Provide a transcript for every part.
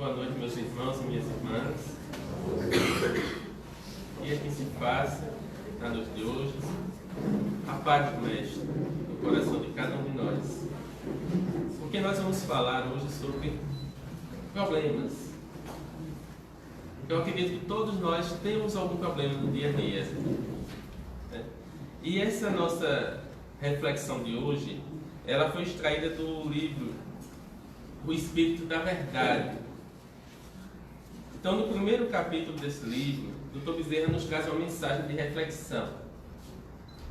Boa noite, meus irmãos e minhas irmãs. E assim se faça, na noite de hoje, a paz do Mestre no coração de cada um de nós. Porque nós vamos falar hoje sobre problemas. Eu acredito que todos nós temos algum problema no dia a dia. Né? E essa nossa reflexão de hoje, ela foi extraída do livro O Espírito da Verdade. Então, no primeiro capítulo desse livro, o Dr. Bezerra nos traz uma mensagem de reflexão.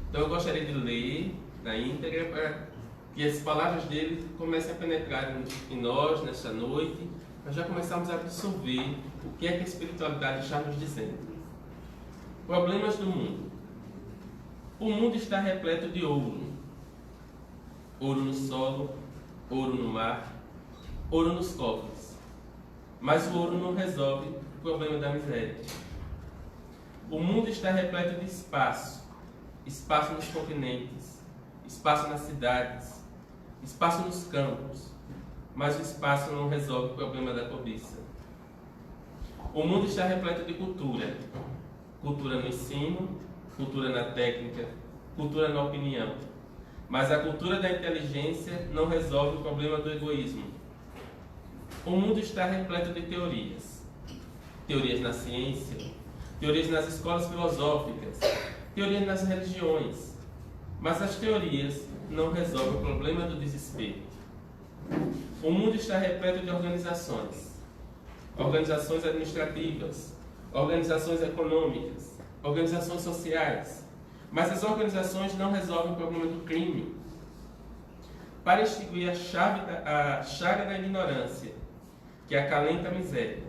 Então, eu gostaria de ler na íntegra para que as palavras dele comecem a penetrar em nós nesta noite, para já começarmos a absorver o que é que a espiritualidade está nos dizendo. Problemas do mundo. O mundo está repleto de ouro. Ouro no solo, ouro no mar, ouro nos cofres. Mas o ouro não resolve o problema da miséria. O mundo está repleto de espaço. Espaço nos continentes, espaço nas cidades, espaço nos campos. Mas o espaço não resolve o problema da cobiça. O mundo está repleto de cultura. Cultura no ensino, cultura na técnica, cultura na opinião. Mas a cultura da inteligência não resolve o problema do egoísmo. O mundo está repleto de teorias. Teorias na ciência, teorias nas escolas filosóficas, teorias nas religiões. Mas as teorias não resolvem o problema do desespero. O mundo está repleto de organizações. Organizações administrativas, organizações econômicas, organizações sociais. Mas as organizações não resolvem o problema do crime. Para extinguir a chaga da ignorância, que acalenta a miséria,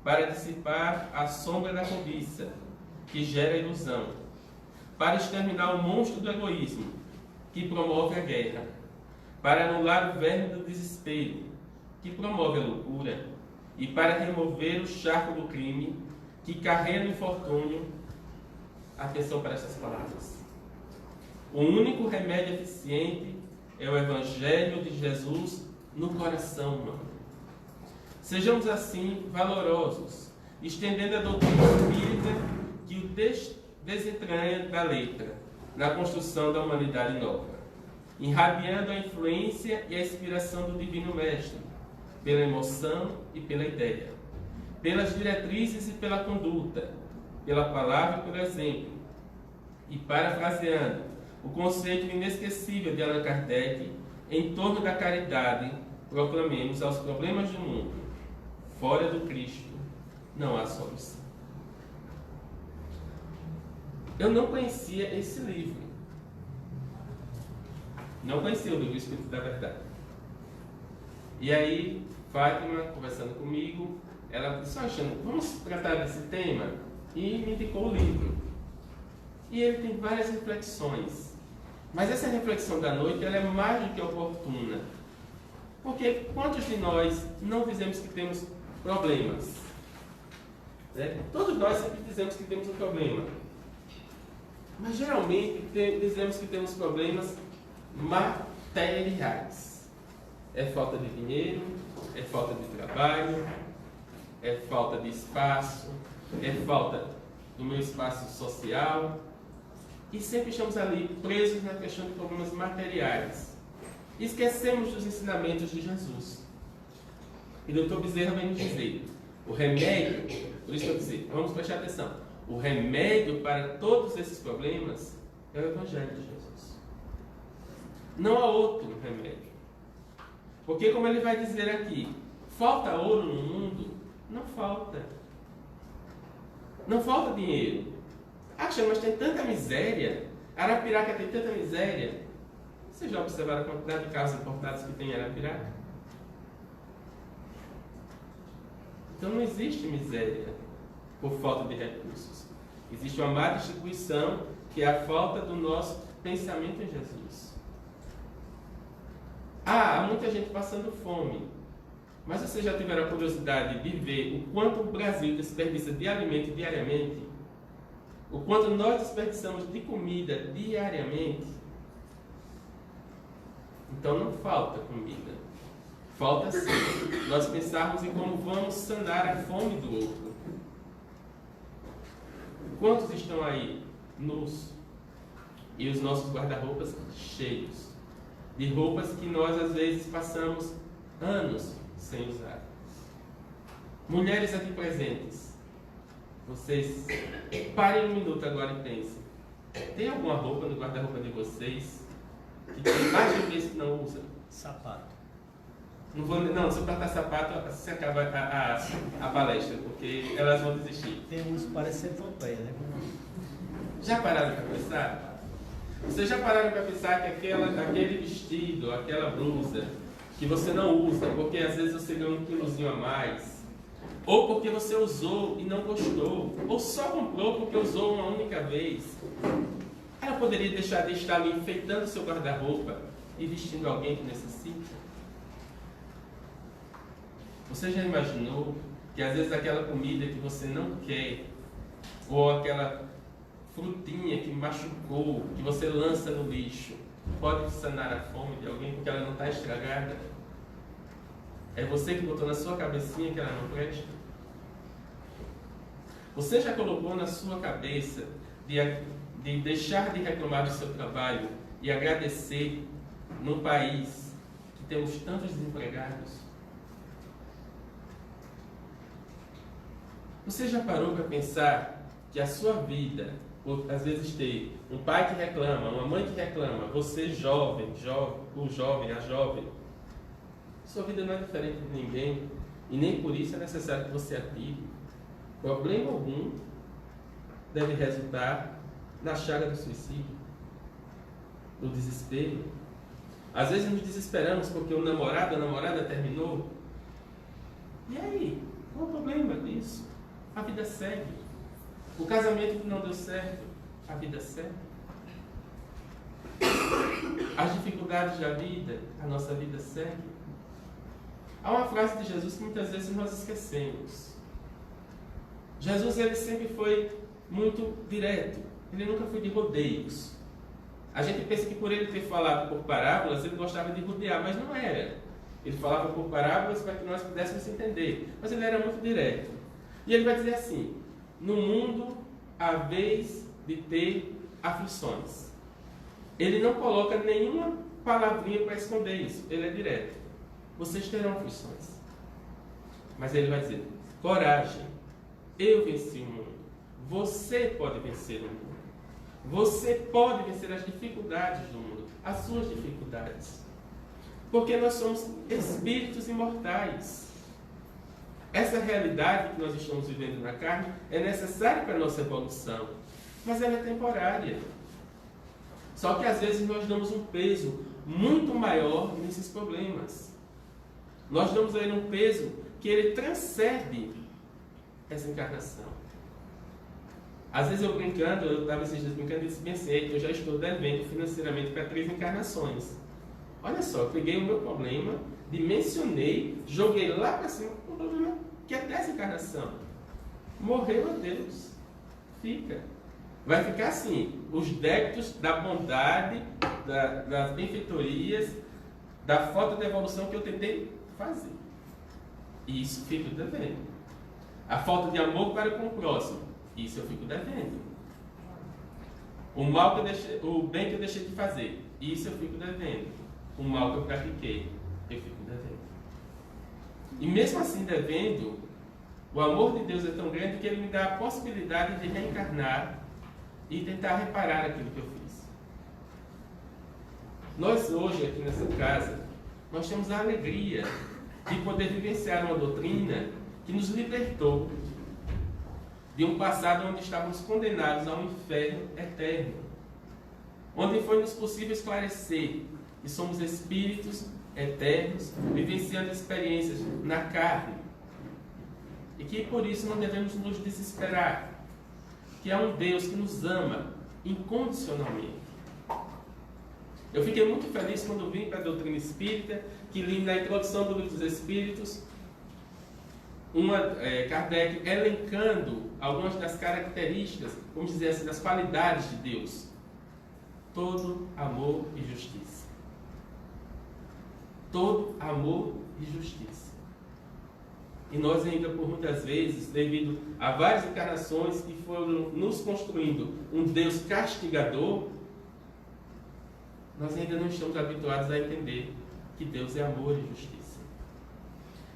para dissipar a sombra da cobiça, que gera ilusão, para exterminar o monstro do egoísmo, que promove a guerra, para anular o verme do desespero, que promove a loucura, e para remover o charco do crime, que carrega o infortúnio. Atenção para essas palavras. O único remédio eficiente é o Evangelho de Jesus no coração humano. Sejamos assim valorosos, estendendo a doutrina espírita que o desentranha da letra, na construção da humanidade nova, irradiando a influência e a inspiração do Divino Mestre, pela emoção e pela ideia, pelas diretrizes e pela conduta, pela palavra e pelo exemplo. E parafraseando o conceito inesquecível de Allan Kardec, em torno da caridade, proclamemos aos problemas do mundo: fora do Cristo não há solução. Eu não conhecia esse livro. Não conhecia o livro O Espírito da Verdade. E aí, Fátima, conversando comigo, ela disse: Alexandre, vamos tratar desse tema? E me indicou o livro. E ele tem várias reflexões. Mas essa reflexão da noite, ela é mais do que oportuna. Porque quantos de nós não dizemos que temos problemas? Né? Todos nós sempre dizemos que temos um problema. Mas geralmente dizemos que temos problemas materiais. É falta de dinheiro, é falta de trabalho, é falta de espaço, é falta do meu espaço social. E sempre estamos ali presos na questão de problemas materiais. Esquecemos dos ensinamentos de Jesus. E o Dr. Bezerra vem nos dizer: o remédio, por isso que eu dizer, vamos prestar atenção, o remédio para todos esses problemas é o Evangelho de Jesus. Não há outro remédio. Porque, como ele vai dizer aqui, falta ouro no mundo? Não falta. Não falta dinheiro. Acha, mas tem tanta miséria. Arapiraca tem tanta miséria. Vocês já observaram a quantidade de carros importados que tem em Arapiraca? Então não existe miséria por falta de recursos. Existe uma má distribuição, que é a falta do nosso pensamento em Jesus. Há muita gente passando fome. Mas vocês já tiveram a curiosidade de ver o quanto o Brasil desperdiça de alimento diariamente? O quanto nós desperdiçamos de comida diariamente? Então não falta comida. Falta sim nós pensarmos em como vamos sanar a fome do outro. Quantos estão aí nus e os nossos guarda-roupas cheios de roupas que nós às vezes passamos anos sem usar? Mulheres aqui presentes, vocês parem um minuto agora e pensem: tem alguma roupa no guarda-roupa de vocês que tem mais de vez que não usa? Sapato. Não, se eu perguntar sapato, se acaba a palestra, porque elas vão desistir. Tem uns que parecem centopeia, né? Já pararam para pensar? Vocês já pararam para pensar que aquele vestido, aquela blusa que você não usa, porque às vezes você ganhou um quilozinho a mais, ou porque você usou e não gostou, ou só comprou porque usou uma única vez, ela poderia deixar de estar ali enfeitando o seu guarda-roupa e vestindo alguém que necessita? Você já imaginou que às vezes aquela comida que você não quer, ou aquela frutinha que machucou, que você lança no lixo, pode sanar a fome de alguém porque ela não está estragada? É você que botou na sua cabecinha que ela não presta? Você já colocou na sua cabeça de deixar de reclamar do seu trabalho e agradecer num país que temos tantos desempregados? Você já parou para pensar que a sua vida, ou às vezes ter um pai que reclama, uma mãe que reclama, você jovem, o jovem, a jovem, sua vida não é diferente de ninguém e nem por isso é necessário que você ative. Problema algum deve resultar na chaga do suicídio, do desespero. Às vezes nos desesperamos porque o namorado, a namorada terminou. E aí? Qual o problema disso? A vida segue. O casamento que não deu certo, a vida segue. As dificuldades da vida, a nossa vida segue. Há uma frase de Jesus que muitas vezes nós esquecemos. Jesus, ele sempre foi muito direto. Ele nunca foi de rodeios. A gente pensa que por ele ter falado por parábolas, ele gostava de rodear, mas não era. Ele falava por parábolas para que nós pudéssemos entender. Mas ele era muito direto. E ele vai dizer assim: no mundo há vez de ter aflições. Ele não coloca nenhuma palavrinha para esconder isso. Ele é direto. Vocês terão aflições. Mas ele vai dizer: coragem, eu venci o mundo. Você pode vencer o mundo. Você pode vencer as dificuldades do mundo, as suas dificuldades. Porque nós somos espíritos imortais. Essa realidade que nós estamos vivendo na carne é necessária para a nossa evolução, mas ela é temporária. Só que às vezes nós damos um peso muito maior nesses problemas. Nós damos a ele um peso que ele transcende essa encarnação. Às vezes eu estava esses dias brincando e disse: pensei que eu já estou devendo financeiramente para 3 encarnações. Olha só, eu peguei o meu problema, dimensionei, joguei lá para cima, um problema que é dessa encarnação. Morreu a Deus. Fica. Vai ficar assim, os débitos da bondade, das benfeitorias, da falta de evolução que eu tentei fazer. E isso fico devendo. A falta de amor para com o próximo, isso eu fico devendo. O bem que eu deixei de fazer, isso eu fico devendo. O mal que eu pratiquei, eu fico devendo. E mesmo assim devendo, o amor de Deus é tão grande que Ele me dá a possibilidade de reencarnar e tentar reparar aquilo que eu fiz. Nós hoje, aqui nessa casa, nós temos a alegria de poder vivenciar uma doutrina que nos libertou de um passado onde estávamos condenados a um inferno eterno, onde foi-nos possível esclarecer que somos espíritos eternos, vivenciando experiências na carne, e que por isso não devemos nos desesperar, que há um Deus que nos ama incondicionalmente. Eu fiquei muito feliz quando vim para a doutrina espírita, que li na introdução do Livro dos Espíritos, Kardec elencando algumas das características, vamos dizer assim, das qualidades de Deus. Todo amor e justiça. Todo amor e justiça. E nós ainda, por muitas vezes, devido a várias encarnações que foram nos construindo um Deus castigador, nós ainda não estamos habituados a entender que Deus é amor e justiça.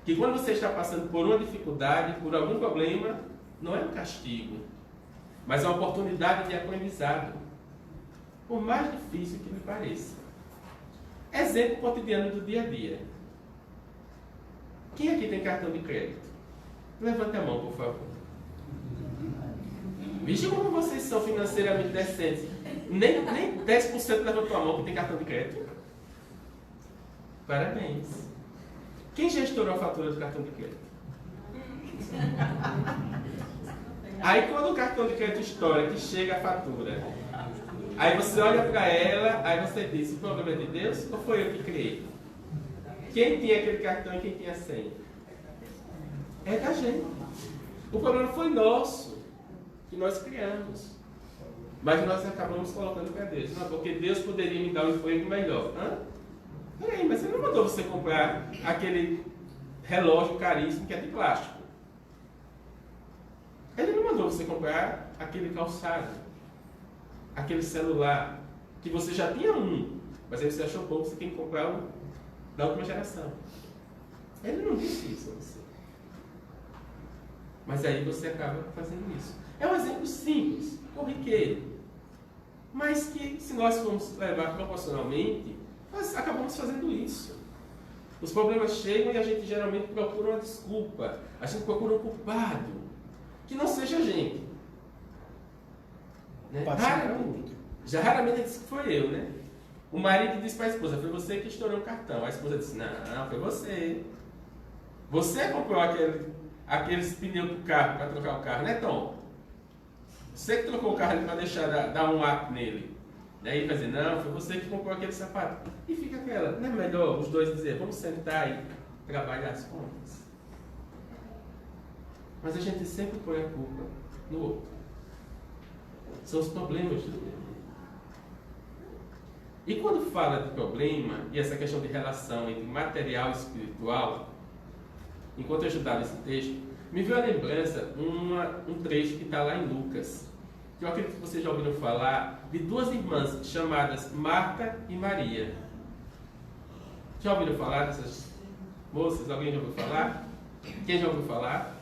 Que quando você está passando por uma dificuldade, por algum problema, não é um castigo, mas é uma oportunidade de aprendizado, por mais difícil que lhe pareça. Exemplo cotidiano do dia a dia. Quem aqui tem cartão de crédito? Levante a mão, por favor. Veja como vocês são financeiramente decentes. Nem 10% levantou a mão que tem cartão de crédito. Parabéns. Quem já estourou a fatura do cartão de crédito? Aí quando o cartão de crédito estoura, que chega a fatura, aí você olha para ela, aí você diz, o problema é de Deus ou foi eu que criei? Quem tinha aquele cartão e quem tinha a senha? É da gente. O problema foi nosso, que nós criamos. Mas nós acabamos colocando para Deus. Não, porque Deus poderia me dar um emprego melhor. Peraí, mas Ele não mandou você comprar aquele relógio caríssimo que é de plástico. Ele não mandou você comprar aquele calçado, aquele celular, que você já tinha um, mas aí você achou pouco, você tem que comprar o da última geração. Ele não disse isso a você. Mas aí você acaba fazendo isso. É um exemplo simples, corriqueiro, mas que, se nós formos levar proporcionalmente, nós acabamos fazendo isso. Os problemas chegam e a gente geralmente procura uma desculpa, a gente procura um culpado, que não seja a gente. Né? Raramente diz que foi eu, né? O marido disse para a esposa, foi você que estourou o cartão. A esposa disse, não, foi você. Você comprou aqueles pneus do carro para trocar o carro, né, Tom? Você que trocou o carro ali para deixar dar um up nele. Daí vai dizer, não, foi você que comprou aquele sapato. E fica aquela, não é melhor os dois dizer, vamos sentar e trabalhar as contas? Mas a gente sempre põe a culpa no outro. São os problemas do outro. E quando fala de problema, e essa questão de relação entre material e espiritual, enquanto eu estudava esse texto, me veio à lembrança um trecho que está lá em Lucas, que eu acredito que vocês já ouviram falar, de duas irmãs chamadas Marta e Maria. Já ouviram falar dessas moças? Alguém já ouviu falar? Quem já ouviu falar?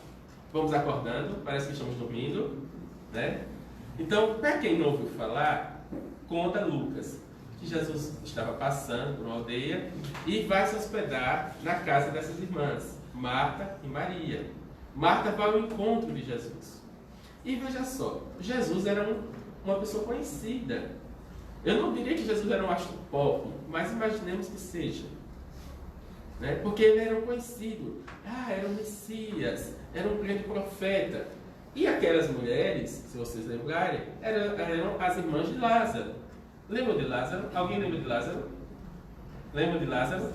Vamos acordando, parece que estamos dormindo, né? Então, para quem não ouviu falar, conta Lucas que Jesus estava passando por uma aldeia e vai se hospedar na casa dessas irmãs, Marta e Maria. Marta vai ao encontro de Jesus. E veja só, Jesus era uma pessoa conhecida. Eu não diria que Jesus era um astro pop, mas imaginemos que seja. Né? Porque ele era um conhecido. Era um Messias, era um grande profeta. E aquelas mulheres, se vocês lembrarem, eram as irmãs de Lázaro. Lembra de Lázaro? Alguém lembra de Lázaro? Lembra de Lázaro?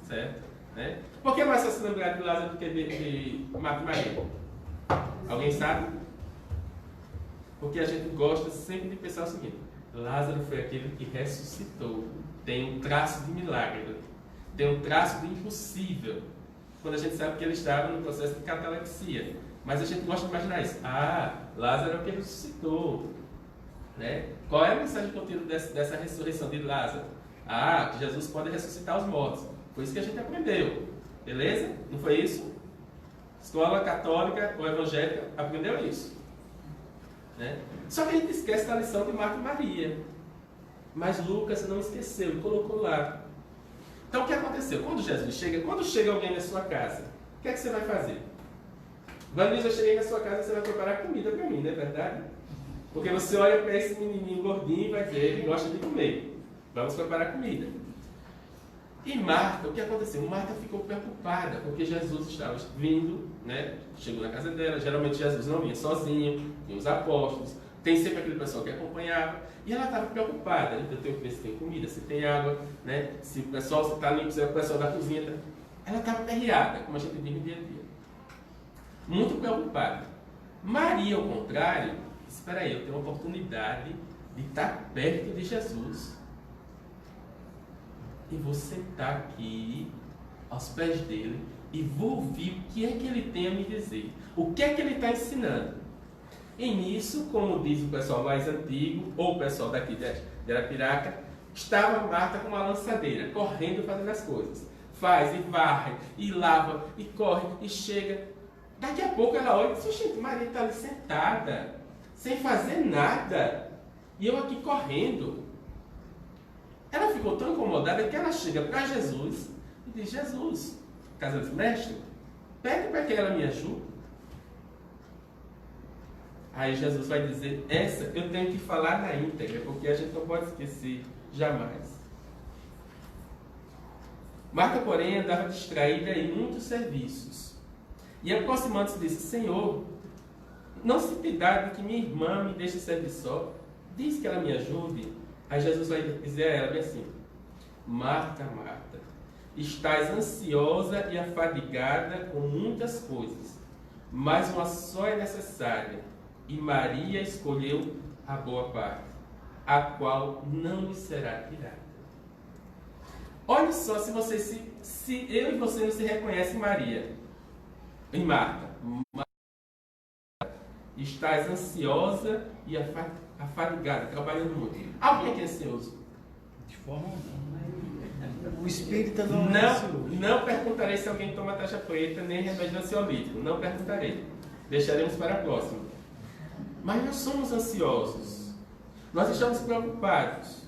Certo. Né? Por que é mais fácil lembrar de Lázaro do que de Marta e Maria? Alguém sabe? Porque a gente gosta sempre de pensar o seguinte: Lázaro foi aquele que ressuscitou. Tem um traço de milagre, tem um traço de impossível. Quando a gente sabe que ele estava no processo de catalepsia. Mas a gente gosta de imaginar isso. Lázaro é o que ressuscitou. Né? Qual é a mensagem que eu tiro dessa ressurreição de Lázaro? Que Jesus pode ressuscitar os mortos. Foi isso que a gente aprendeu. Beleza? Não foi isso? Escola católica ou evangélica aprendeu isso. Né? Só que a gente esquece da lição de Marta e Maria. Mas Lucas não esqueceu e colocou lá. Então o que aconteceu? Quando chega alguém na sua casa, o que é que você vai fazer? Vanessa, eu cheguei na sua casa e você vai preparar comida para mim, não é verdade? Porque você olha para esse menininho gordinho e vai dizer, ele gosta de comer. Vamos preparar comida. E Marta, o que aconteceu? Marta ficou preocupada, porque Jesus estava vindo, né? Chegou na casa dela. Geralmente Jesus não vinha sozinho, tinha os apóstolos, tem sempre aquele pessoal que acompanhava. E ela estava preocupada, então eu tenho que ver se tem comida, se tem água, né? Se o pessoal está limpo, se é o pessoal da cozinha. Tá... Ela estava perreada, como a gente diz no dia a dia. Muito preocupada. Maria, ao contrário, espera aí, eu tenho a oportunidade de estar perto de Jesus. E vou sentar aqui aos pés dele e vou ouvir o que é que ele tem a me dizer. O que é que ele está ensinando? E nisso, como diz o pessoal mais antigo, ou o pessoal daqui de Arapiraca, estava Marta com uma lançadeira, correndo, fazendo as coisas. Faz e varre, e lava, e corre, e chega. Daqui a pouco ela olha e diz, gente, Maria está ali sentada, sem fazer nada. E eu aqui correndo. Ela ficou tão incomodada que ela chega para Jesus e diz, Jesus, casa do mestre, pede para que ela me ajude. Aí Jesus vai dizer, essa eu tenho que falar na íntegra, porque a gente não pode esquecer jamais. Marta, porém, andava distraída em muitos serviços. E aproximando-se disse, Senhor, não se te dá de que minha irmã me deixe servir só? Diz que ela me ajude. Aí Jesus vai dizer a ela bem assim, Marta, Marta, estás ansiosa e afadigada com muitas coisas, mas uma só é necessária, e Maria escolheu a boa parte, a qual não lhe será tirada. Olha só se eu e você não se reconhecem em Maria, em Marta. Estás ansiosa e afadigada, trabalhando muito. Alguém que é ansioso? De forma alguma. O espírito não é ansioso. Não perguntarei se alguém toma taxa preta, nem remédio ansiolítico. Não perguntarei. Deixaremos para a próxima. Mas nós somos ansiosos. Nós estamos preocupados.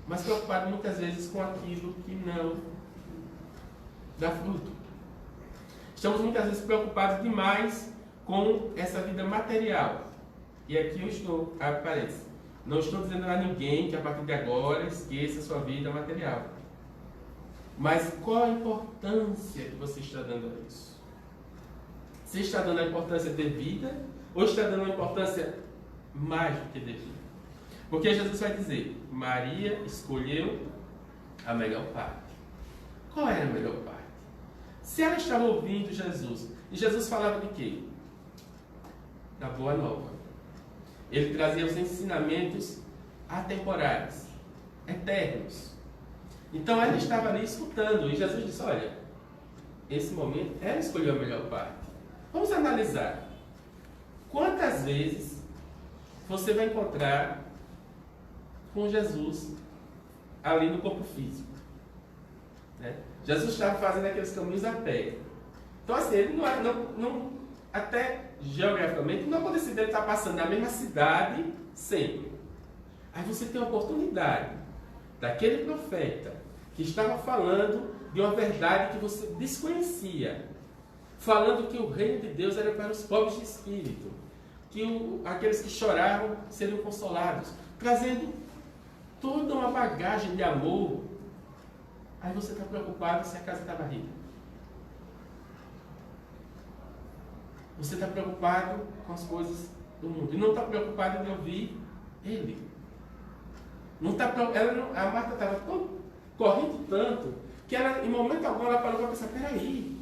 Mas preocupados muitas vezes com aquilo que não dá fruto. Estamos muitas vezes preocupados demais com essa vida material. E aqui eu estou, abre parênteses, não estou dizendo a ninguém que a partir de agora esqueça a sua vida material. Mas qual a importância que você está dando a isso? Você está dando a importância devida ou está dando a importância mais do que devida? Porque Jesus vai dizer, Maria escolheu a melhor parte. Qual era a melhor parte? Se ela estava ouvindo Jesus, e Jesus falava de quê? Da boa nova. Ele trazia os ensinamentos atemporais, eternos. Então ela estava ali escutando, e Jesus disse, olha, esse momento ela escolheu a melhor parte. Vamos analisar. Quantas vezes você vai encontrar com Jesus ali no corpo físico? Né? Jesus estava fazendo aqueles caminhos a pé. Então assim, ele não até geograficamente, não acontecia dele estar passando na mesma cidade sempre. Aí você tem a oportunidade daquele profeta que estava falando de uma verdade que você desconhecia, falando que o reino de Deus era para os pobres de espírito, que aqueles que choravam seriam consolados, trazendo toda uma bagagem de amor. Aí você está preocupado se a casa está varrida. Você está preocupado com as coisas do mundo. E não está preocupado em ouvir Ele. Não tá, a Marta estava correndo tanto, que ela, em momento algum ela parou para pensar, peraí,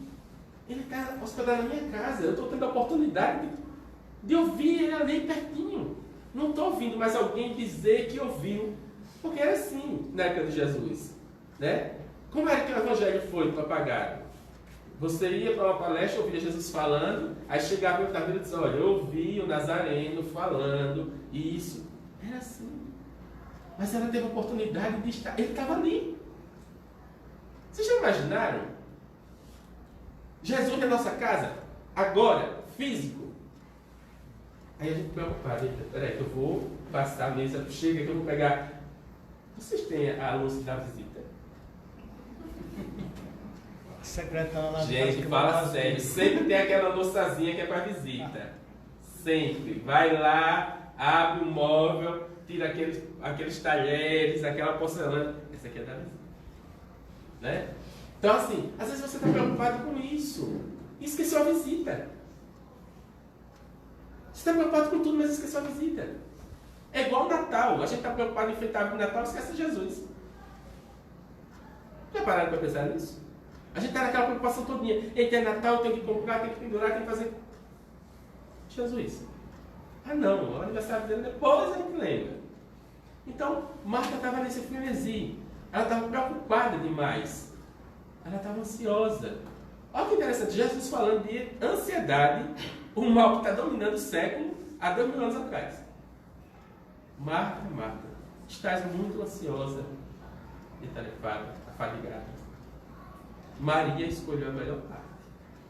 ele está hospedado na minha casa, eu estou tendo a oportunidade de ouvir ele ali pertinho. Não estou ouvindo mais alguém dizer que ouviu. Porque era assim na época de Jesus. Né? Como era que o evangelho foi propagado? Você ia para uma palestra, ouvia Jesus falando, aí chegava em outra vida e dizia, olha, eu ouvi o Nazareno falando isso. Era assim. Mas ela teve a oportunidade de estar, ele estava ali. Vocês já imaginaram? Jesus na nossa casa, agora, físico. Aí a gente preocupado, peraí, que eu vou passar a mesa, chega que eu vou pegar. Vocês têm a louça da visita? Secretária lá. Gente, fala sério, sempre tem aquela louçazinha que é para visita. Sempre. Vai lá, abre o móvel, tira aqueles talheres, aquela porcelana. Essa aqui é da visita. Né? Então assim, às vezes você está preocupado com isso. E esqueceu a visita. Você está preocupado com tudo, mas esqueceu a visita. É igual o Natal. A gente está preocupado em enfeitar o Natal e esquece de Jesus. Já pararam para pensar nisso? A gente está naquela preocupação todinha. Eita, é Natal, tem que comprar, tem que pendurar, tem que fazer. Jesus. Ah não, o aniversário dele depois a gente lembra. Então, Marta estava nesse frenesi. Ela estava preocupada demais Ela estava ansiosa. Olha que interessante, Jesus falando de ansiedade, um mal que está dominando o século há 2000 anos atrás. Marta, Marta, estás muito ansiosa e tarefada, afadigada. Maria escolheu a melhor parte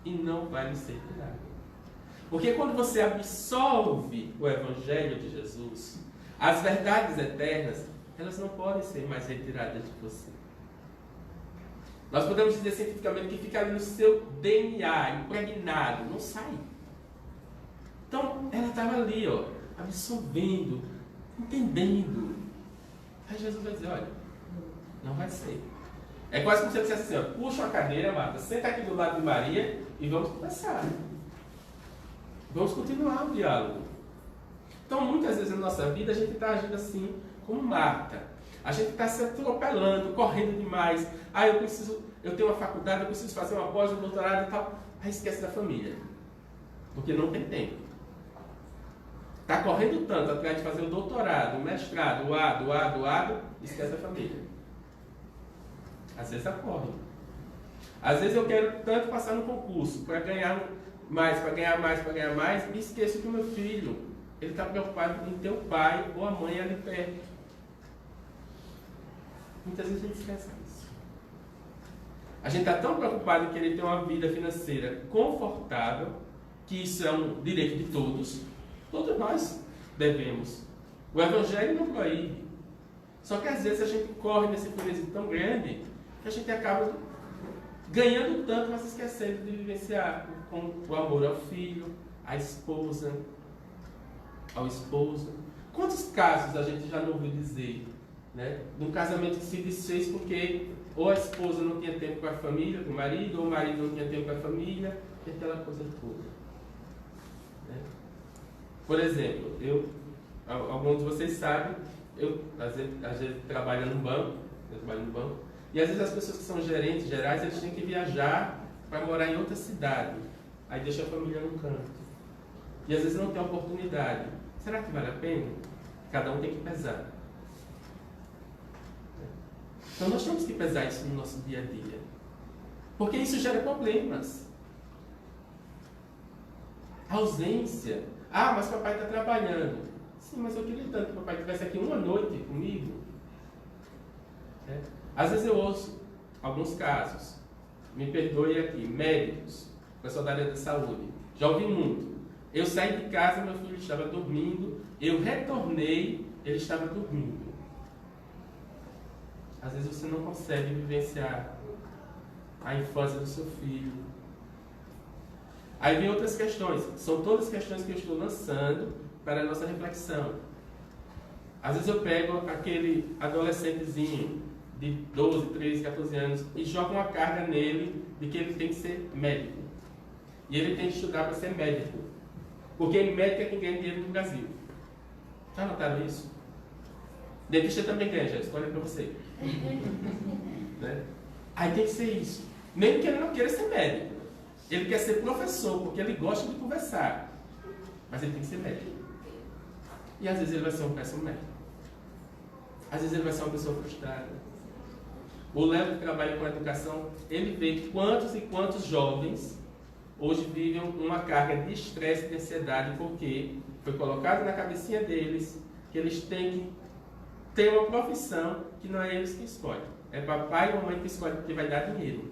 e não vai lhe ser tirada. Porque quando você absorve o Evangelho de Jesus, as verdades eternas, elas não podem ser mais retiradas de você. Nós podemos dizer cientificamente que fica ali no seu DNA, impregnado, não sai. Então, ela estava ali, ó, absorvendo, entendendo. Aí Jesus vai dizer, olha, não vai ser. É quase como se você dissesse assim, ó, puxa uma cadeira, Marta, senta aqui do lado de Maria e vamos conversar. Vamos continuar o diálogo. Então, muitas vezes na nossa vida, a gente está agindo assim, como Marta. A gente está se atropelando, correndo demais. Ah, eu tenho uma faculdade, eu preciso fazer uma pós, um doutorado e tal. Aí esquece da família. Porque não tem tempo. Está correndo tanto atrás de fazer o doutorado, o mestrado, o A, esquece da família. Às vezes ocorre. Às vezes eu quero tanto passar no concurso para ganhar mais, e esqueço que o meu filho, ele está preocupado em ter o pai ou a mãe ali perto. Muitas vezes a gente esquece disso. A gente está tão preocupado em querer ter uma vida financeira confortável, que isso é um direito de todos. Todos nós devemos. O Evangelho não proíbe. Só que às vezes a gente corre nesse frenesí tão grande que a gente acaba ganhando tanto, mas esquecendo de vivenciar com o amor ao filho, à esposa, ao esposo. Quantos casos a gente já não ouviu dizer, né? De um casamento que se desfez porque ou a esposa não tinha tempo com a família, com o marido, ou o marido não tinha tempo com a família, e aquela coisa toda. Né? Por exemplo, alguns de vocês sabem, eu às vezes trabalho no banco, e às vezes as pessoas que são gerentes gerais, eles têm que viajar para morar em outra cidade. Aí deixa a família no canto. E às vezes não tem oportunidade. Será que vale a pena? Cada um tem que pesar. Então nós temos que pesar isso no nosso dia a dia. Porque isso gera problemas. A ausência. Ah, mas papai está trabalhando. Sim, mas eu queria tanto que papai estivesse aqui uma noite comigo. Às vezes eu ouço alguns casos, me perdoe aqui, médicos, pessoal da área da saúde, já ouvi muito. Eu saí de casa, meu filho estava dormindo, eu retornei, ele estava dormindo. Às vezes você não consegue vivenciar a infância do seu filho. Aí vem outras questões, são todas questões que eu estou lançando para a nossa reflexão. Às vezes eu pego aquele adolescentezinho de 12, 13, 14 anos e jogo uma carga nele de que ele tem que ser médico. E ele tem que estudar para ser médico. Porque médico é quem ganha dinheiro no Brasil. Já notaram isso? Dentista também ganha, já escolhe para você. Né? Aí tem que ser isso. Mesmo que ele não queira ser médico. Ele quer ser professor, porque ele gosta de conversar. Mas ele tem que ser médico. E às vezes ele vai ser um péssimo médico. Às vezes ele vai ser uma pessoa frustrada. O Léo que trabalha com educação, ele vê quantos e quantos jovens hoje vivem uma carga de estresse e de ansiedade, porque foi colocado na cabecinha deles que eles têm que ter uma profissão que não é eles que escolhem. É papai e mamãe que escolhem porque vai dar dinheiro.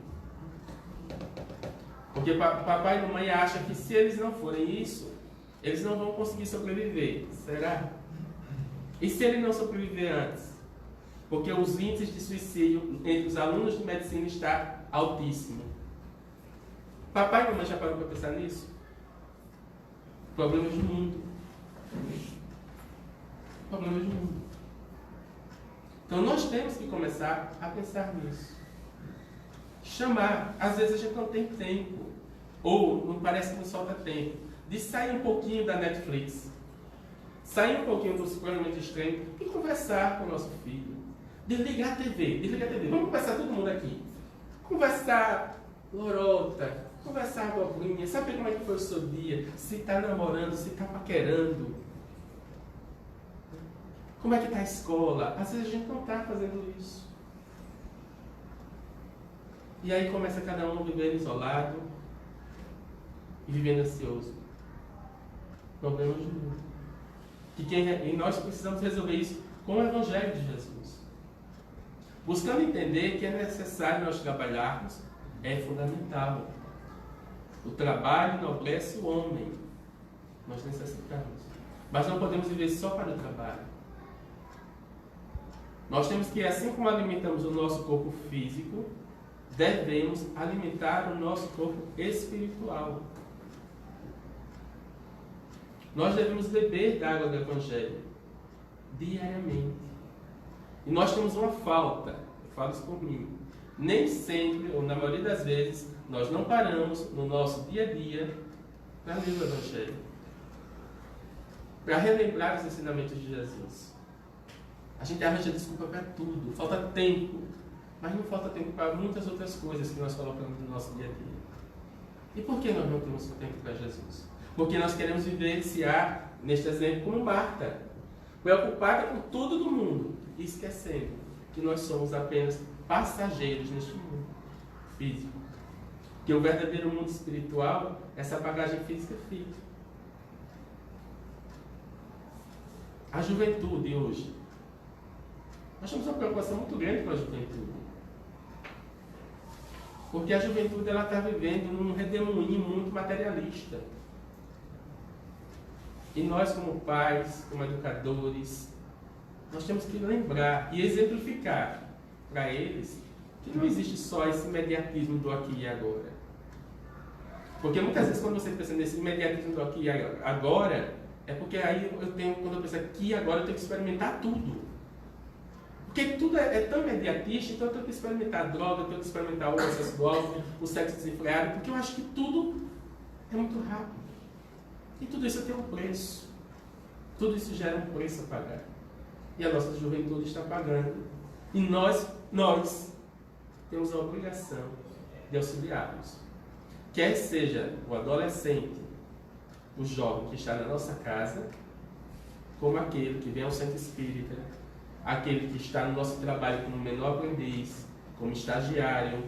Porque papai e mamãe acham que se eles não forem isso, eles não vão conseguir sobreviver. Será? E se ele não sobreviver antes? Porque os índices de suicídio entre os alunos de medicina está altíssimo. Papai e mamãe já parou para pensar nisso? Problemas do mundo. Problemas do mundo. Então nós temos que começar a pensar nisso. Chamar. Às vezes a gente não tem tempo. Ou não parece que não sobra tempo. De sair um pouquinho da Netflix. Sair um pouquinho do suplemento extremo e conversar com o nosso filho. Desligar a TV. Vamos conversar todo mundo aqui. Conversar lorota. Conversar abobrinha. Saber como é que foi o seu dia. Se está namorando, se está paquerando. Como é que está a escola? Às vezes a gente não está fazendo isso. E aí começa cada um vivendo isolado e vivendo ansioso. Problemas do mundo. E nós precisamos resolver isso com o Evangelho de Jesus. Buscando entender que é necessário nós trabalharmos, é fundamental. O trabalho enobrece o homem. Nós necessitamos. Mas não podemos viver só para o trabalho. Nós temos que, assim como alimentamos o nosso corpo físico, devemos alimentar o nosso corpo espiritual. Nós devemos beber da água do Evangelho diariamente. E nós temos uma falta, eu falo isso por mim. Nem sempre, ou na maioria das vezes, nós não paramos no nosso dia a dia para ler o Evangelho, para relembrar os ensinamentos de Jesus. A gente arranja desculpa para tudo, falta tempo, mas não falta tempo para muitas outras coisas que nós colocamos no nosso dia a dia. E por que nós não temos tempo para Jesus? Porque nós queremos vivenciar, neste exemplo, como Marta, preocupada com tudo do mundo, e esquecendo que nós somos apenas passageiros neste mundo físico. Que o verdadeiro mundo espiritual, essa bagagem física fica. A juventude hoje. Nós temos uma preocupação muito grande com a juventude. Porque a juventude está vivendo num redemoinho muito materialista. E nós, como pais, como educadores, nós temos que lembrar e exemplificar para eles que não existe só esse imediatismo do aqui e agora. Porque muitas vezes quando você pensa nesse imediatismo do aqui e agora, é porque aí quando eu penso aqui e agora, eu tenho que experimentar tudo. Porque tudo é tão imediatista, então eu tenho que experimentar droga, eu tenho que experimentar o acesso do álcool, o sexo desenfreado, porque eu acho que tudo é muito rápido. E tudo isso tem um preço. Tudo isso gera um preço a pagar. E a nossa juventude está pagando. E nós temos a obrigação de auxiliá-los. Quer seja o adolescente, o jovem que está na nossa casa, como aquele que vem ao centro espírita, aquele que está no nosso trabalho como menor aprendiz, como estagiário,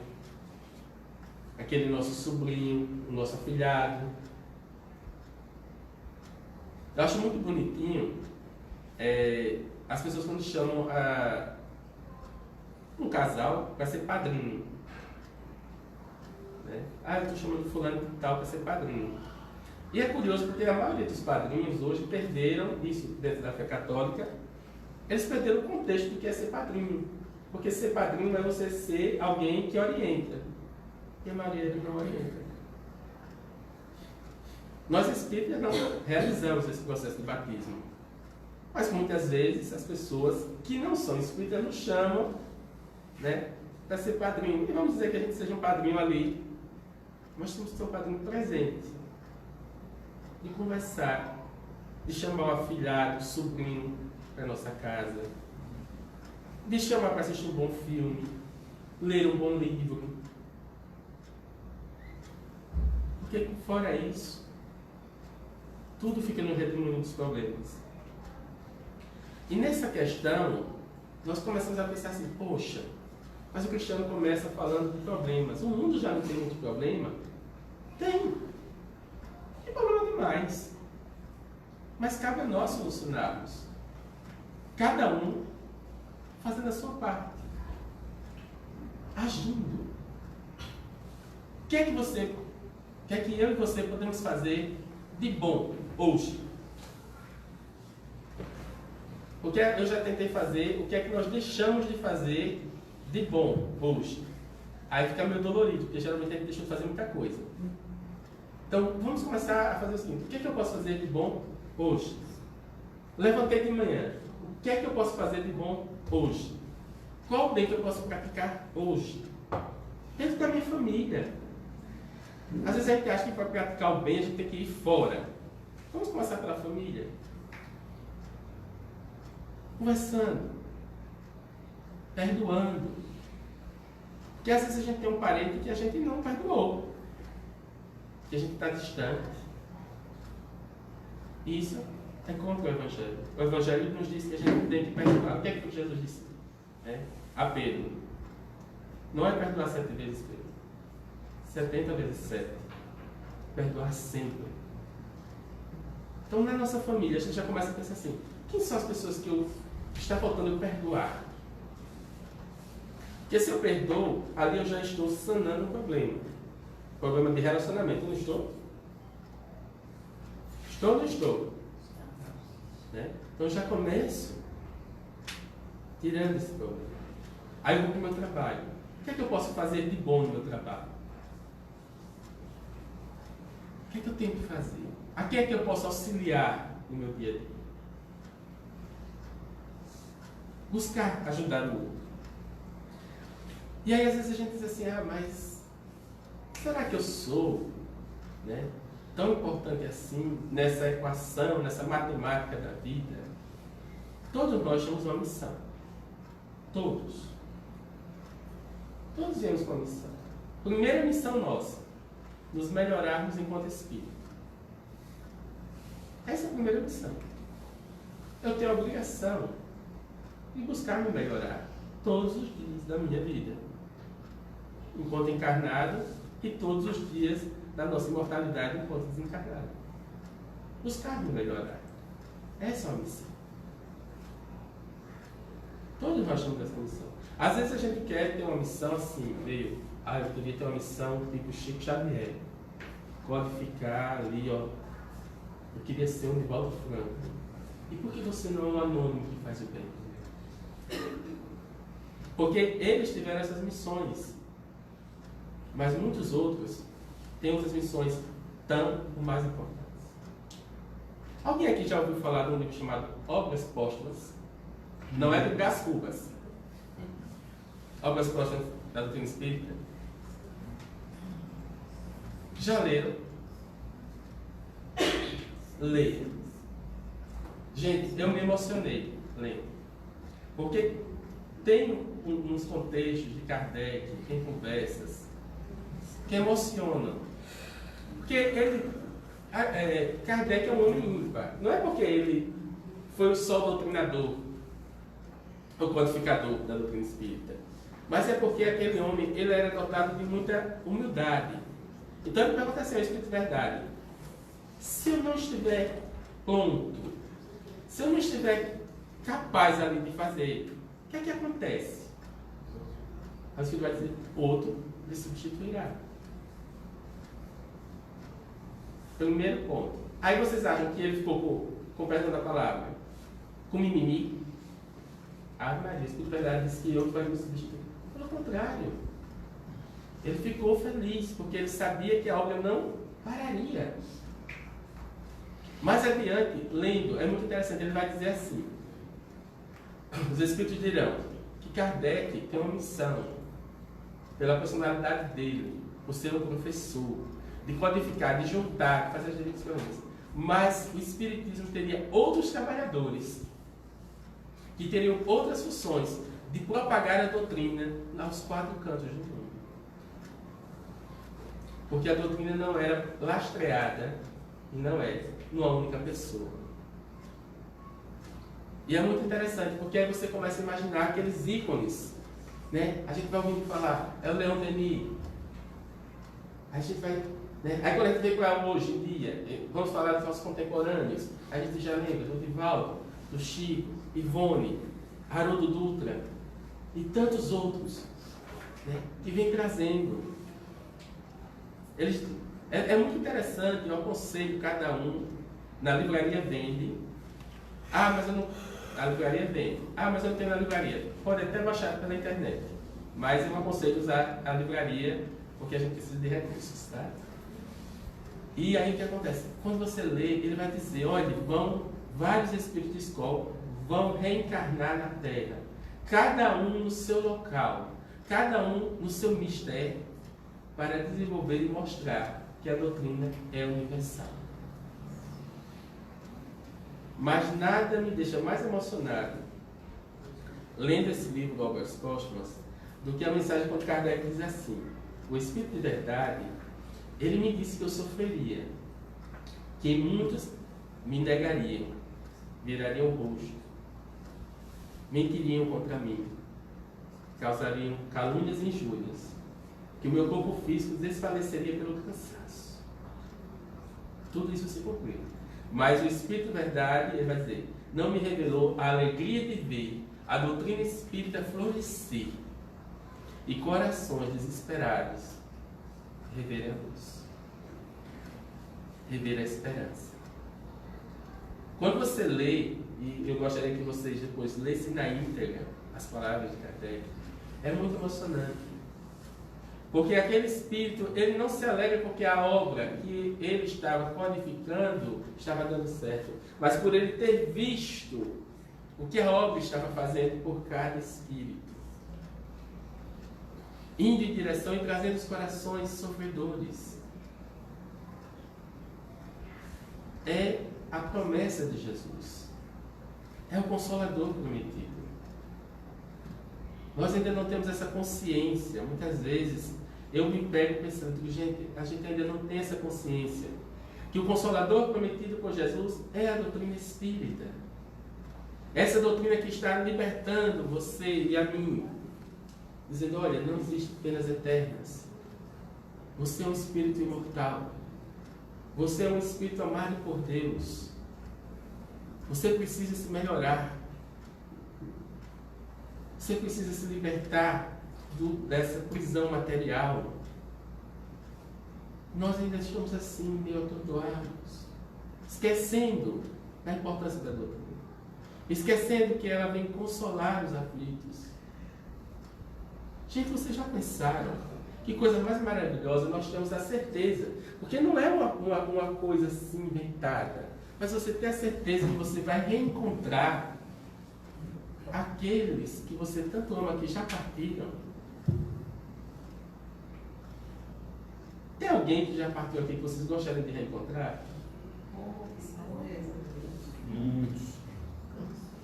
aquele nosso sobrinho, o nosso afilhado. Eu acho muito bonitinho as pessoas quando chamam um casal para ser padrinho. Né? Eu estou chamando fulano de tal para ser padrinho. E é curioso porque a maioria dos padrinhos hoje perderam isso dentro da fé católica. Eles perderam o contexto do que é ser padrinho. Porque ser padrinho é você ser alguém que orienta. E a maioria não orienta. Nós espíritas não realizamos esse processo de batismo. Mas muitas vezes as pessoas que não são espíritas nos chamam, né, para ser padrinho. E vamos dizer que a gente seja um padrinho ali. Nós temos que ser um padrinho presente. De conversar. De chamar o afilhado, o sobrinho para a nossa casa. De chamar para assistir um bom filme. Ler um bom livro. Porque fora isso, tudo fica no redemoinho dos problemas. E nessa questão, nós começamos a pensar assim, poxa, mas o cristiano começa falando de problemas. O mundo já não tem muito problema? Tem. Tem problema demais. Mas cabe a nós solucionarmos. Cada um fazendo a sua parte. Agindo. O que é que eu e você podemos fazer de bom hoje? O que eu já tentei fazer, o que é que nós deixamos de fazer de bom hoje? Aí fica meio dolorido, porque geralmente a gente deixou de fazer muita coisa. Então, vamos começar a fazer o seguinte: o que é que eu posso fazer de bom hoje? Levantei de manhã. O que é que eu posso fazer de bom hoje? Qual o bem que eu posso praticar hoje? Dentro da minha família. Às vezes a gente acha que para praticar o bem a gente tem que ir fora. Vamos começar pela família. Conversando. Perdoando. Porque às vezes a gente tem um parente que a gente não perdoou. Que a gente está distante. Isso é contra o Evangelho. O Evangelho nos diz que a gente tem que perdoar. O que é que Jesus disse a Pedro? Não é perdoar 7 vezes, Pedro. 70 vezes 7. Perdoar sempre. Então, na nossa família, a gente já começa a pensar assim: quem são as pessoas que está faltando eu perdoar? Porque se eu perdoo, ali eu já estou sanando um problema. Problema de relacionamento, não estou? Estou ou não estou? Né? Então eu já começo tirando esse problema. Aí eu vou para o meu trabalho. O que é que eu posso fazer de bom no meu trabalho? O que é que eu tenho que fazer? A quem é que eu posso auxiliar no meu dia a dia? Buscar ajudar o outro. E aí às vezes a gente diz assim: mas será que eu sou, né, tão importante assim nessa equação, nessa matemática da vida? Todos nós temos uma missão. Todos viemos com uma missão. Primeira missão nossa: nos melhorarmos enquanto espírito. Essa é a primeira missão. Eu tenho a obrigação de buscar me melhorar todos os dias da minha vida, enquanto encarnado, e todos os dias da nossa imortalidade enquanto desencarnado. Buscar me melhorar. Essa é uma missão. Todos nós temos essa missão. Às vezes a gente quer ter uma missão assim, meio, eu queria ter uma missão tipo Chico Xavier. Codificar ali, eu queria ser um Nivaldo Franco. E por que você não é um anônimo que faz o bem? Porque eles tiveram essas missões. Mas muitos outros têm outras missões tão ou mais importantes. Alguém aqui já ouviu falar de um livro chamado Obras Póstumas? Não é do Brás Cubas. Obras Póstumas da doutrina espírita. Já leram? Leia. Gente, eu me emocionei lendo. Porque tem uns contextos de Kardec, tem conversas que emocionam. Porque Kardec é um homem ímpar. Não é porque ele foi só doutrinador, o codificador da doutrina espírita, mas é porque aquele homem ele era dotado de muita humildade. Então ele pergunta assim: Espírito Verdade, se eu não estiver pronto, se eu não estiver capaz ali de fazer, o que é que acontece? Aí o Espírito vai dizer: outro lhe substituirá. Primeiro ponto. Aí vocês acham que ele ficou, com perdão da palavra, com mimimi? Maria, o Espírito Verdade disse que eu vai me substituir. Pelo contrário. Ele ficou feliz, porque ele sabia que a obra não pararia. Mais adiante, lendo, é muito interessante, ele vai dizer assim: os Espíritos dirão que Kardec tem uma missão, pela personalidade dele, por ser um professor, de codificar, de juntar, de fazer as direções. Mas o Espiritismo teria outros trabalhadores, que teriam outras funções, de propagar a doutrina aos 4 cantos do mundo. Porque a doutrina não era lastreada, e não é numa única pessoa. E é muito interessante, porque aí você começa a imaginar aqueles ícones, né? A gente vai ouvindo falar, é o Leon Denis. A gente vai, né? Aí quando a gente vem para hoje em dia, vamos falar dos nossos contemporâneos, a gente já lembra do Divaldo, do Chico, Ivone, Haroldo Dutra e tantos outros, né? Que vem trazendo. É muito interessante, eu aconselho cada um. Na livraria vende. Mas eu não. A livraria vende. Mas eu não tenho na livraria. Pode até baixar pela internet. Mas eu aconselho usar a livraria, porque a gente precisa de recursos, tá? E aí o que acontece? Quando você lê, ele vai dizer: olha, vários espíritos de escola vão reencarnar na Terra. Cada um no seu local, cada um no seu mistério, para desenvolver e mostrar que a doutrina é universal. Mas nada me deixa mais emocionado lendo esse livro do Obras Póstumas do que a mensagem quando Kardec diz assim: o Espírito de Verdade, ele me disse que eu sofreria, que muitos me negariam, virariam o rosto, mentiriam contra mim, causariam calúnias e injúrias, que o meu corpo físico desfaleceria pelo cansaço. Tudo isso se cumpriu. Mas o Espírito Verdade, ele vai dizer, não me revelou a alegria de ver a doutrina espírita florescer e corações desesperados reverem a luz, rever a esperança. Quando você lê, e eu gostaria que vocês depois lessem na íntegra as palavras de Kardec, é muito emocionante. Porque aquele espírito, ele não se alegra porque a obra que ele estava codificando estava dando certo, mas por ele ter visto o que a obra estava fazendo por cada espírito, indo em direção e trazendo os corações sofredores. É a promessa de Jesus. É o Consolador prometido. Nós ainda não temos essa consciência. Muitas vezes eu me pego pensando que, gente, a gente ainda não tem essa consciência que o Consolador prometido por Jesus é a doutrina espírita. Essa doutrina que está libertando você e a mim, dizendo, olha, não existem penas eternas. Você é um espírito imortal. Você é um espírito amado por Deus. Você precisa se melhorar. Você precisa se libertar dessa prisão material. Nós ainda estamos assim, meio atordoados, esquecendo da importância da doutrina, esquecendo que ela vem consolar os aflitos. Gente, vocês já pensaram que coisa mais maravilhosa? Nós temos a certeza, porque não é uma coisa assim inventada, mas você tem a certeza que você vai reencontrar aqueles que você tanto ama, que já partiram. Tem alguém que já partiu aqui que vocês gostariam de reencontrar?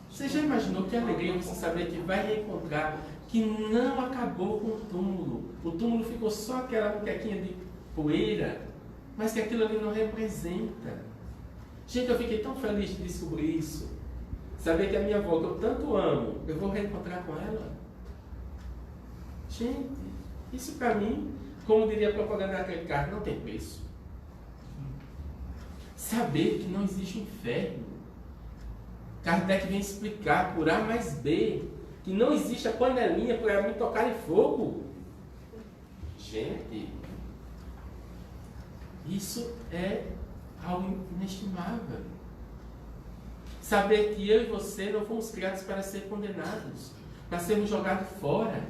Você já imaginou que alegria você saber que vai reencontrar, que não acabou com o túmulo? O túmulo ficou só aquela muquequinha de poeira, mas que aquilo ali não representa. Gente, eu fiquei tão feliz de descobrir isso. Saber que a minha avó, que eu tanto amo, eu vou reencontrar com ela. Gente, isso para mim, como diria a propaganda daquele carro, não tem preço. Saber que não existe inferno. Kardec vem explicar por A mais B que não existe a panelinha para me tocar em fogo. Gente, isso é algo inestimável. Saber que eu e você não fomos criados para ser condenados, para sermos jogados fora.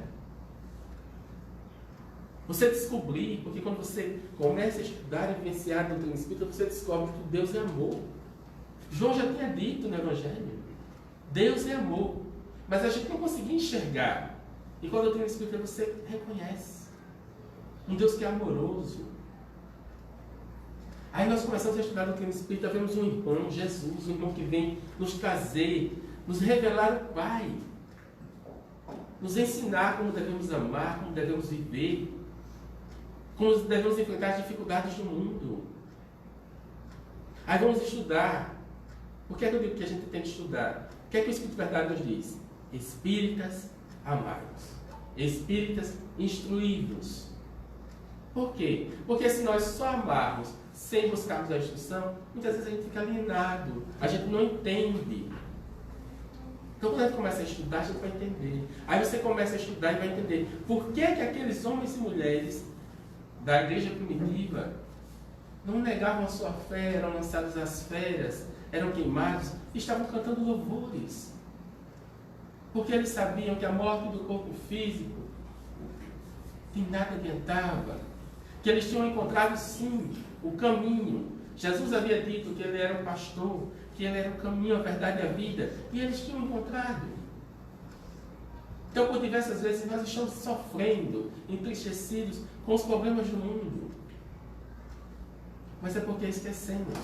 Você descobrir, porque quando você começa a estudar e vivenciar a doutrina espírita, você descobre que Deus é amor. João já tinha dito no Evangelho, Deus é amor, mas a gente não conseguia enxergar. E com a doutrina espírita você reconhece um Deus que é amoroso. Aí nós começamos a estudar a doutrina espírita, vemos um irmão, Jesus, um irmão que vem nos trazer, nos revelar o Pai, nos ensinar como devemos amar, como devemos viver, como devemos enfrentar as dificuldades do mundo. Aí vamos estudar. Por que é que eu digo que a gente tem que estudar? O que é que o Espírito Verdade nos diz? Espíritas amados, espíritas instruídos. Por quê? Porque se nós só amarmos sem buscarmos a instrução, muitas vezes a gente fica alienado, a gente não entende. Então quando a gente começa a estudar, a gente vai entender. Aí você começa a estudar e vai entender por que aqueles homens e mulheres da igreja primitiva não negavam a sua fé, eram lançados às feras, eram queimados, e estavam cantando louvores. Porque eles sabiam que a morte do corpo físico de nada adiantava. Que eles tinham encontrado sim o caminho. Jesus havia dito que ele era o pastor, que ele era o caminho, a verdade e a vida. E eles tinham encontrado. Então, por diversas vezes, nós estamos sofrendo, entristecidos com os problemas do mundo. Mas é porque esquecemos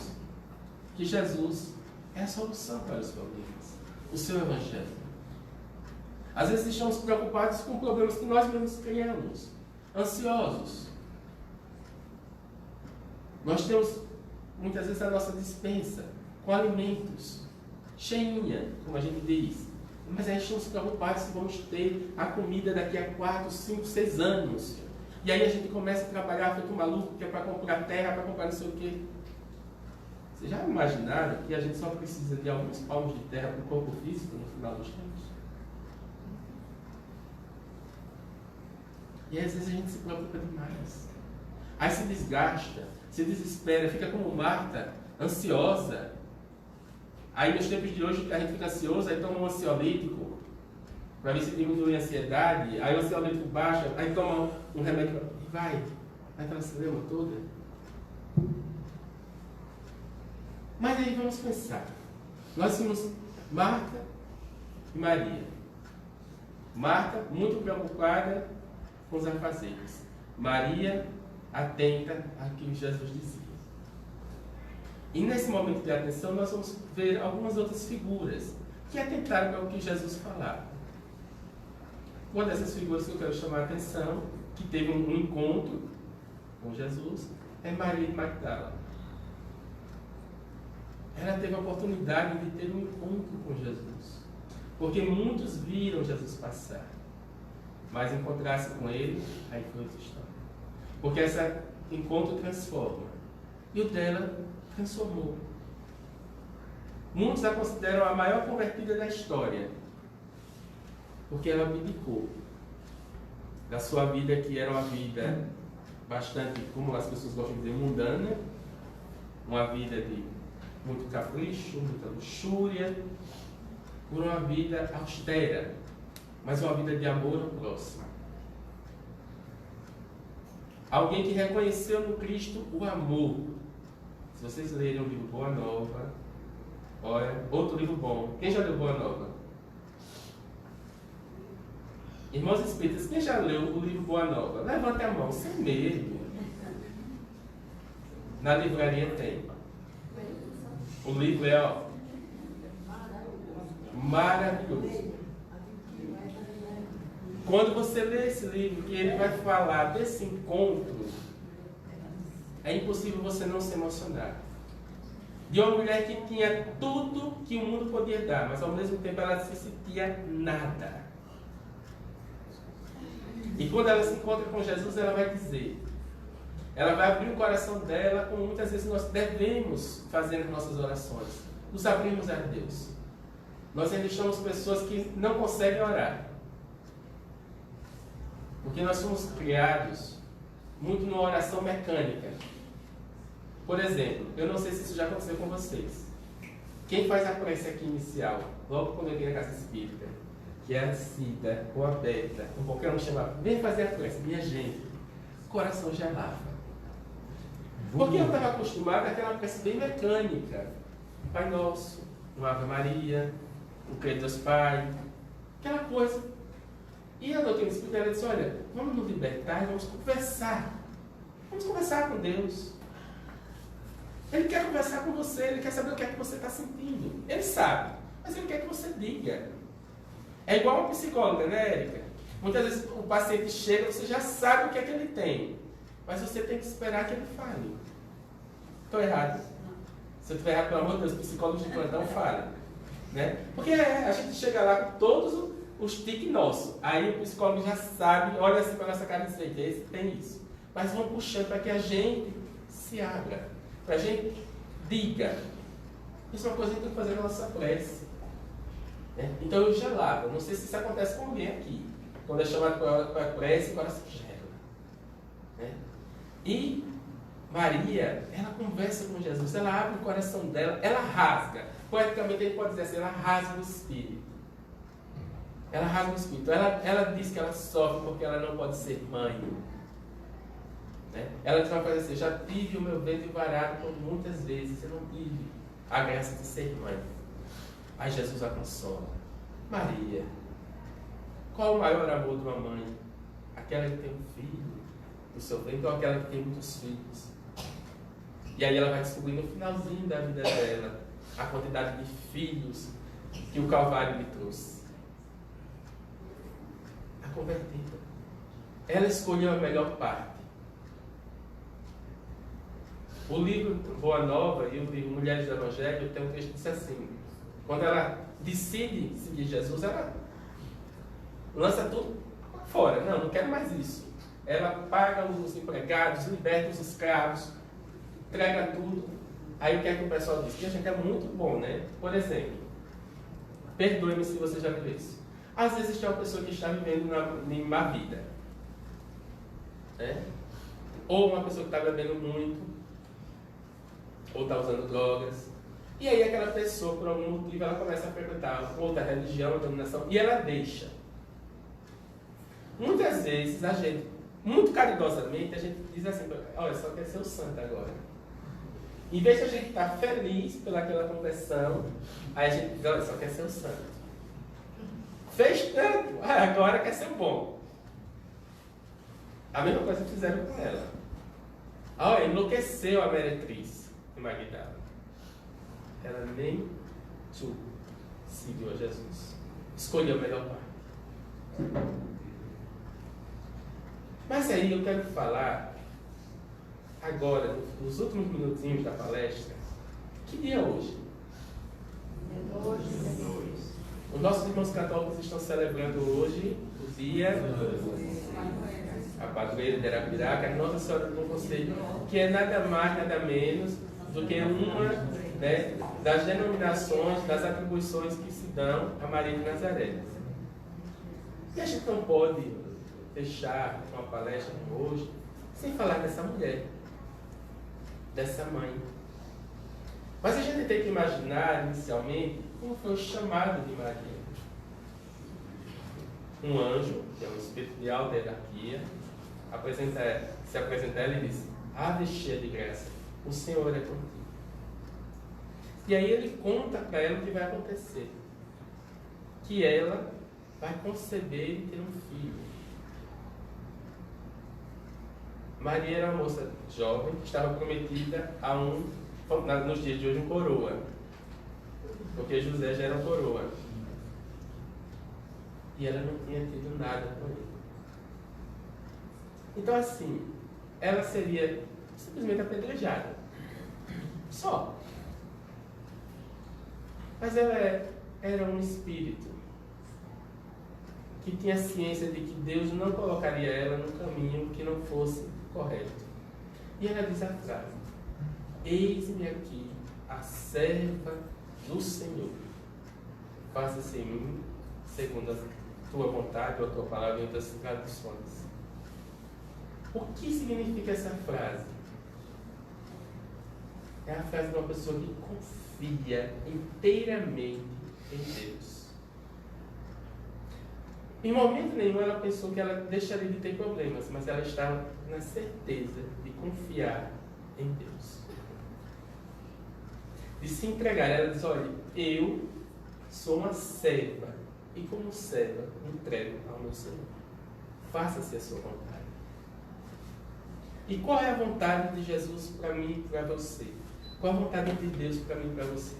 que Jesus é a solução para os problemas. O seu Evangelho. Às vezes estamos preocupados com problemas que nós mesmos criamos. Ansiosos. Nós temos, muitas vezes, a nossa despensa com alimentos cheinha, como a gente diz. Mas a gente não se preocupa se vamos ter a comida daqui a 4, 5, 6 anos. E aí a gente começa a trabalhar feito maluco, que é para comprar terra, para comprar não sei o quê. Vocês já imaginaram que a gente só precisa de alguns palmos de terra para o corpo físico no final dos tempos? E às vezes a gente se preocupa demais. Aí se desgasta, se desespera, fica como Marta, ansiosa. Aí nos tempos de hoje a gente fica ansioso, aí toma um ansiolítico para ver se diminui a ansiedade, aí o ansiolítico baixa, aí toma um remédio e vai aquela celeuma toda. Mas aí vamos pensar. Nós temos Marta e Maria. Marta, muito preocupada com os afazeres. Maria, atenta ao que Jesus dizia. E nesse momento de atenção, nós vamos ver algumas outras figuras que atentaram ao que Jesus falava. Uma dessas figuras que eu quero chamar a atenção, que teve um encontro com Jesus, é Maria de Magdala. Ela teve a oportunidade de ter um encontro com Jesus. Porque muitos viram Jesus passar. Mas encontrar-se com ele, aí foi outra história. Porque esse encontro transforma. E o dela transformou. Muitos a consideram a maior convertida da história. Porque ela abdicou da sua vida, que era uma vida bastante, como as pessoas gostam de dizer, mundana. Uma vida de muito capricho, muita luxúria, por uma vida austera, mas uma vida de amor ao próximo. Alguém que reconheceu no Cristo o amor. Se vocês lerem o livro Boa Nova, olha, outro livro bom. Quem já leu Boa Nova? Irmãos espíritas, quem já leu o livro Boa Nova? Levante a mão, sem medo. Na livraria tem. O livro é maravilhoso. Quando você lê esse livro, que ele vai falar desse encontro, é impossível você não se emocionar. De uma mulher que tinha tudo que o mundo podia dar, mas ao mesmo tempo ela se sentia nada. E quando ela se encontra com Jesus, ela vai dizer, ela vai abrir o coração dela, como muitas vezes nós devemos fazer nas nossas orações. Nos abrimos a Deus. Nós ainda somos pessoas que não conseguem orar. Porque nós somos criados muito numa oração mecânica. Por exemplo, eu não sei se isso já aconteceu com vocês. Quem faz a prece aqui inicial, logo quando eu vim na casa espírita, que é a Cida ou a Beta, ou qualquer um chamar, vem fazer a prece, minha gente, o coração gelava. Porque eu estava acostumado àquela prece bem mecânica. Pai Nosso, uma Ave Maria, o Credo Deus Pai, aquela coisa. E a doutrina espírita, ela disse, olha, vamos nos libertar e vamos conversar. Vamos conversar com Deus. Ele quer conversar com você, ele quer saber o que é que você está sentindo. Ele sabe, mas ele quer que você diga. É igual uma psicóloga, né, Érica? Muitas vezes o paciente chega, você já sabe o que é que ele tem. Mas você tem que esperar que ele fale. Estou errado? Se eu estiver errado, pelo amor de Deus, psicólogos de plantão falem. Né? Porque a gente chega lá com todos os tiques nossos. Aí o psicólogo já sabe, olha assim para a nossa cara e diz, esse tem isso. Mas vão puxando para que a gente se abra. Para a gente diga. Isso é uma coisa que a gente tem que fazer na nossa prece. Né? Então eu gelava. Não sei se isso acontece com alguém aqui. Quando é chamado para a prece, o coração gela. Né? E Maria, ela conversa com Jesus, ela abre o coração dela, ela rasga. Poeticamente ele pode dizer assim, ela rasga o espírito. Ela rasga o espírito. Ela diz que ela sofre porque ela não pode ser mãe. Né? Ela diz uma coisa assim, já tive o meu ventre varado por muitas vezes, eu não tive a graça de ser mãe. Aí Jesus a consola. Maria, qual o maior amor de uma mãe? Aquela que tem um filho do seu ventre ou aquela que tem muitos filhos? E aí ela vai descobrir no finalzinho da vida dela a quantidade de filhos que o Calvário lhe trouxe. A convertida. Ela escolheu a melhor parte. O livro Boa Nova e o livro Mulheres do Evangelho tem um texto que diz assim, quando ela decide seguir Jesus, ela lança tudo fora. Não quero mais isso. Ela paga os empregados, liberta os escravos, entrega tudo. Aí o que é que o pessoal diz? Que a gente é muito bom, né? Por exemplo, perdoe-me se você já viveu isso. Às vezes tem uma pessoa que está vivendo em má vida. Né? Ou uma pessoa que está bebendo muito, ou está usando drogas. E aí aquela pessoa, por algum motivo, ela começa a frequentar outra religião, denominação, e ela deixa. Muitas vezes a gente, muito caridosamente, a gente diz assim, olha, só quer ser o santo agora. Em vez de a gente estar feliz pelaquela conversão, aí a gente diz, olha, só quer ser o santo. Fez tanto, agora quer ser bom. A mesma coisa que fizeram com ela. Olha, enlouqueceu a meretriz de Magdala. Ela nem seguiu a Jesus. Escolheu a melhor parte. Mas aí eu quero falar, agora, nos últimos minutinhos da palestra, que dia é hoje? Os nossos irmãos católicos estão celebrando hoje o dia a padroeira de Arapiraca, a Nossa Senhora do Bom Conselho, que é nada mais, nada menos do que uma, né, das denominações, das atribuições que se dão a Maria de Nazaré. E a gente não pode fechar uma palestra como hoje sem falar dessa mulher, dessa mãe. Mas a gente tem que imaginar, inicialmente, como foi o chamado de Maria. Um anjo, que é um espírito de alta hierarquia, se apresenta a ela e diz: Ave cheia de graça, o Senhor é contigo. E aí ele conta para ela o que vai acontecer. Que ela vai conceber e ter um filho. Maria era uma moça jovem que estava prometida a nos dias de hoje, um coroa. Porque José já era um coroa. E ela não tinha tido nada com ele. Então, assim, ela seria simplesmente apedrejada. Só. Mas ela era um espírito que tinha ciência de que Deus não colocaria ela no caminho que não fosse correto. E ela diz a frase: eis-me aqui, a serva do Senhor. Faça-se em mim segundo a tua vontade ou a tua palavra em outras traduções. O que significa essa frase? É a frase de uma pessoa que confia inteiramente em Deus. Em momento nenhum ela pensou que ela deixaria de ter problemas, mas ela estava na certeza de confiar em Deus. De se entregar. Ela diz: olha, eu sou uma serva, e como serva, entrego ao meu Senhor. Faça-se a sua vontade. E qual é a vontade de Jesus para mim e para você? Qual a vontade de Deus para mim e para você?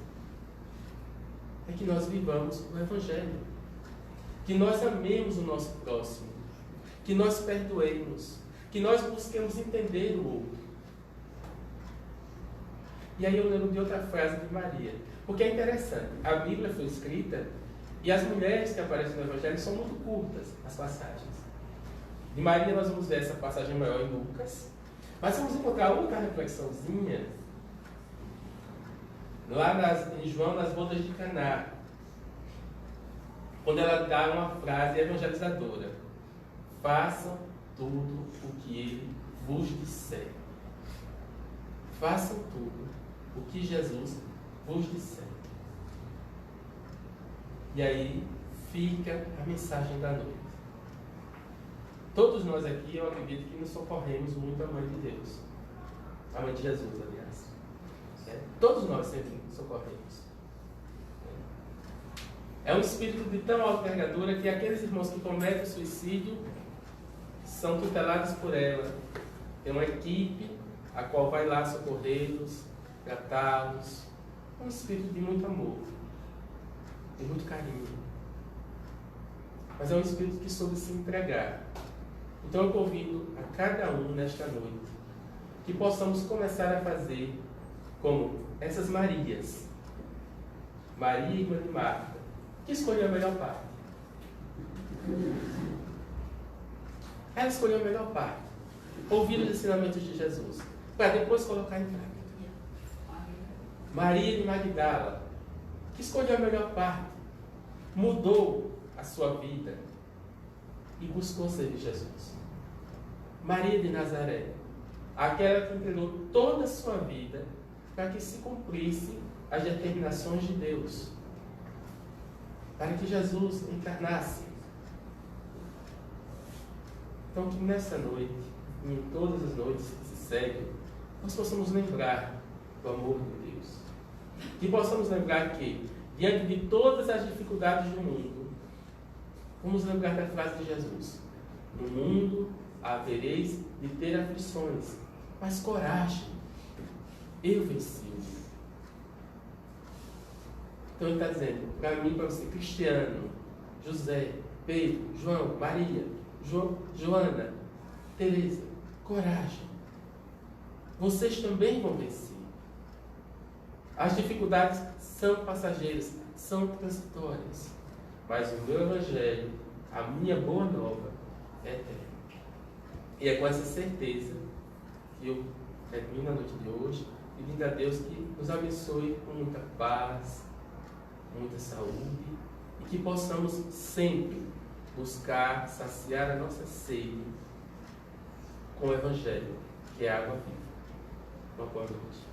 É que nós vivamos o Evangelho. Que nós amemos o nosso próximo. Que nós perdoemos. Que nós busquemos entender o outro. E aí eu lembro de outra frase de Maria. Porque é interessante. A Bíblia foi escrita e as mulheres que aparecem no Evangelho são muito curtas, as passagens. De Maria nós vamos ver essa passagem maior em Lucas. Mas vamos encontrar outra reflexãozinha lá em João, nas bodas de Caná, quando ela dá uma frase evangelizadora: façam tudo o que ele vos disser. Façam tudo o que Jesus vos disser. E aí fica a mensagem da noite. Todos nós aqui, eu acredito que nos socorremos muito a Mãe de Deus. A Mãe de Jesus, aliás. Todos nós sempre socorremos. É um espírito de tão alta envergadura que aqueles irmãos que cometem suicídio são tutelados por ela. Tem uma equipe a qual vai lá socorrê-los, tratá-los. É um espírito de muito amor, de muito carinho. Mas é um espírito que soube se entregar. Então eu convido a cada um nesta noite que possamos começar a fazer como essas Marias. Maria, irmã de Marta, que escolheu a melhor parte. Ela escolheu a melhor parte. Ouvir os ensinamentos de Jesus, para depois colocar em prática. Maria de Magdala, que escolheu a melhor parte, mudou a sua vida e buscou servir Jesus. Maria de Nazaré, aquela que entregou toda a sua vida para que se cumprisse as determinações de Deus, para que Jesus encarnasse. Então, que nessa noite, e em todas as noites que se seguem, nós possamos lembrar do amor de Deus. Que possamos lembrar que, diante de todas as dificuldades do mundo, vamos lembrar da frase de Jesus: no mundo havereis de ter aflições, mas coragem, eu venci. Então ele está dizendo, para mim, para você, Cristiano, José, Pedro, João, Maria, Joana, Teresa, coragem. Vocês também vão vencer. As dificuldades são passageiras, são transitórias. Mas o meu evangelho, a minha boa nova, é eterna. E é com essa certeza que eu termino a noite de hoje, pedindo a Deus que nos abençoe com muita paz, muita saúde, e que possamos sempre buscar saciar a nossa sede com o evangelho, que é a água viva. Uma boa noite.